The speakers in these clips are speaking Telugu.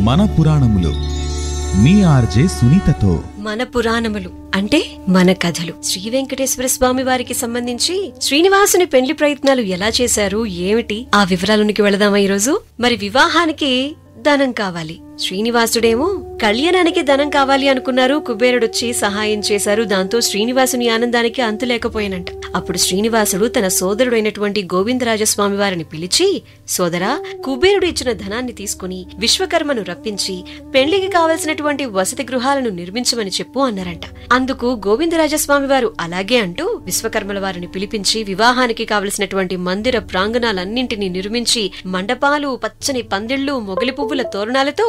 మన పురాణములు మీ ఆర్జే సునీతతో. మన పురాణములు అంటే మన కథలు. శ్రీ వెంకటేశ్వర స్వామి వారికి సంబంధించి శ్రీనివాసుని పెండ్లి ప్రయత్నాలు ఎలా చేశారు, ఏమిటి ఆ వివరాలకి వెళదామా ఈరోజు. మరి వివాహానికి ధనం కావాలి. శ్రీనివాసుడేమో కళ్యాణానికి ధనం కావాలి అనుకున్నారు. కుబేరుడొచ్చి సహాయం చేశారు. దాంతో శ్రీనివాసుని ఆనందానికి అంతు లేకపోయానంట. అప్పుడు శ్రీనివాసుడు తన సోదరుడైనటువంటి గోవిందరాజస్వామి వారిని పిలిచి, సోదరా, కుబేరుడు ఇచ్చిన ధనాన్ని తీసుకుని విశ్వకర్మను రప్పించి పెళ్లికి కావలసినటువంటి వసతి గృహాలను నిర్మించమని చెప్పు అన్నారంట. అందుకు గోవిందరాజస్వామి వారు అలాగే అంటూ విశ్వకర్మల వారిని పిలిపించి వివాహానికి కావలసినటువంటి మందిర ప్రాంగణాలన్నింటినీ నిర్మించి మండపాలు, పచ్చని పందిళ్లు, మొగలి పువ్వుల తోరణాలతో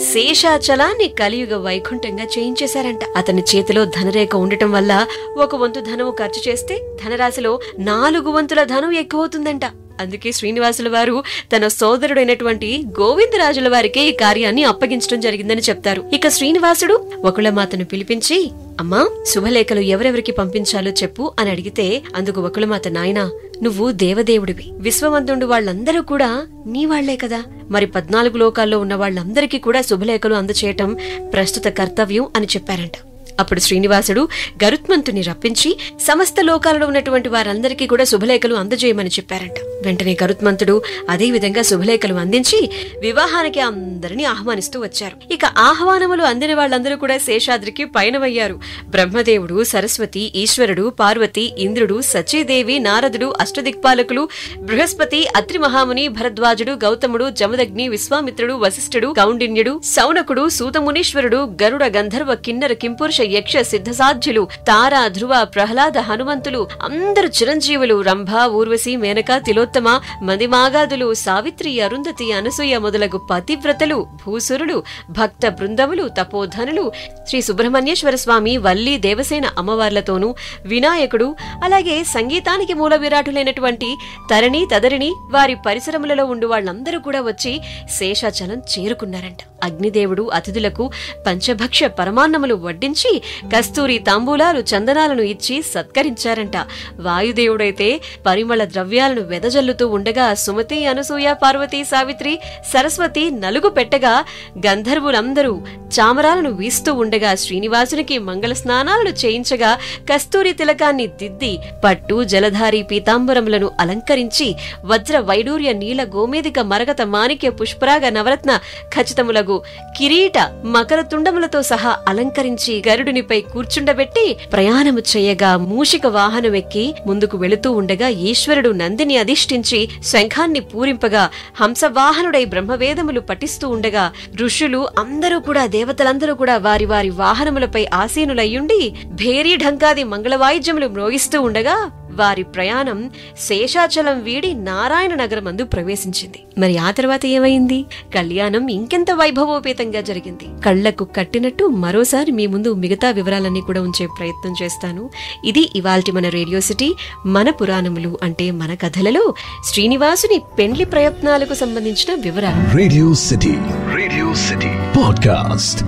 శేషాచలాన్ని కలియుగ వైకుంఠంగా చేయించేశారంట. అతని చేతిలో ధనరేఖ ఉండటం వల్ల ఒక వంతు ధనము ఖర్చు చేస్తే ధనరాశిలో 4 వంతుల ధనం ఎక్కువవుతుందంట. అందుకే శ్రీనివాసుల వారు తన సోదరుడైనటువంటి గోవిందరాజుల వారికి ఈ కార్యాన్ని అప్పగించడం జరిగిందని చెప్తారు. ఇక శ్రీనివాసుడు వకుళమాతను పిలిపించి, అమ్మా, శుభలేఖలు ఎవరెవరికి పంపించాలో చెప్పు అని అడిగితే అందుకు వకుళమాత, నాయనా, నువ్వు దేవదేవుడివి, విశ్వవంతుడు వాళ్ళందరూ కూడా నీ వాళ్లే కదా, మరి 14 లోకాల్లో ఉన్న వాళ్ళందరికీ కూడా శుభలేఖలు అందచేయటం ప్రస్తుత కర్తవ్యం అని చెప్పారంట. అప్పుడు శ్రీనివాసుడు గరుత్మంతుని రప్పించి సమస్త లోకాలలో ఉన్నటువంటి వారందరికీ కూడా శుభలేఖలు అందజేయమని చెప్పారంట. వెంటనే గరుత్మంతుడు అదే విధంగా శుభలేఖలు అందించి వివాహానికి అందరినీ ఆహ్వానిస్తూ వచ్చారు. ఇక ఆహ్వానములు అందిన వాళ్ళందరూ కూడా శేషాద్రికి పయనమయ్యారు. బ్రహ్మదేవుడు, సరస్వతి, ఈశ్వరుడు, పార్వతి, ఇంద్రుడు, సచీదేవి, నారదుడు, అష్టదిక్పాలకులు, బృహస్పతి, అత్రి మహాముని, భరద్వాజుడు, గౌతముడు, జమదగ్ని, విశ్వామిత్రుడు, వశిష్ఠుడు, కౌండిన్యుడు, సౌనకుడు, సూతమునీశ్వరుడు, గరుడ, గంధర్వ, కిన్నర, కింపురుష, యక్ష, సిద్ధసాధ్యులు, తార, ధ్రువ, ప్రహ్లాద, హనుమంతులు, అందరు చిరంజీవులు, రంభ, ఊర్వశి, మేనక, తిలోత్తమ, మదిమాగాదులు, సావిత్రి, అరుంధతి, అనసూయ మొదలగు పతివ్రతలు, భూసురులు, భక్త బృందములు, తపోధనులు, శ్రీ సుబ్రహ్మణ్యేశ్వర స్వామి, వల్లి, దేవసేన అమ్మవార్లతోనూ, వినాయకుడు, అలాగే సంగీతానికి మూల విరాటులైనటువంటి తరణి, తదరిని, వారి పరిసరములలో ఉండు వాళ్ళందరూ కూడా వచ్చి శేషాచలం చేరుకున్నారంట. అగ్నిదేవుడు అతిథులకు పంచభక్ష పరమాన్నములు వడ్డించి కస్తూరి తాంబూలాలు, చందనాలను ఇచ్చి సత్కరించారంట. వాయుదేవుడైతే పరిమళ ద్రవ్యాలను వెదజల్లుతూ ఉండగా సుమతి, అనసూయ, పార్వతి, సావిత్రి, సరస్వతి నలుగు పెట్టగా గంధర్వులందరూ చామరాలను వీస్తూ ఉండగా శ్రీనివాసునికి మంగళ స్నానాలను చేయించగా కస్తూరి తిలకాన్ని దిద్ది పట్టు, జలధారి పీతాంబరములను అలంకరించి వజ్ర, వైడూర్య, నీల, గోమేదిక, మరగత, మాణిక్య, పుష్పరాగ, నవరత్న ఖచ్చితములగు కిరీట, మకర తుండములతో సహా అలంకరించి గరుడునిపై కూర్చుండబెట్టి ప్రయాణము చేయగా మూషిక వాహనమెక్కి ముందుకు వెళుతూ ఉండగా ఈశ్వరుడు నందిని అధిష్ఠించి శంఖాన్ని పూరింపగా హంసవాహనుడై బ్రహ్మవేదములు పఠిస్తూ ఉండగా ఋషులు అందరూ కూడా, దేవతలందరూ కూడా వారి వారి వాహనములపై ఆసీనులయ్యుండి భేరీ ఢంకాది మంగళవాయిద్యములు మ్రోగిస్తూ ఉండగా వారి ప్రయాణం శేషాచలం వీడి నారాయణ నగరమందు ప్రవేశించింది. మరి ఆ తర్వాత ఏమైంది? కళ్యాణం ఇంకెంత వైభవోపేతంగా జరిగింది. కళ్లకు కట్టినట్టు మరోసారి మీ ముందు మిగతా వివరాలన్నీ కూడా ఉంచే ప్రయత్నం చేస్తాను. ఇది ఇవాల్టి మన రేడియో సిటీ మన పురాణములు అంటే మన కథలలో శ్రీనివాసుని పెండ్లి ప్రయత్నాలకు సంబంధించిన వివరాలు. Radio city podcast.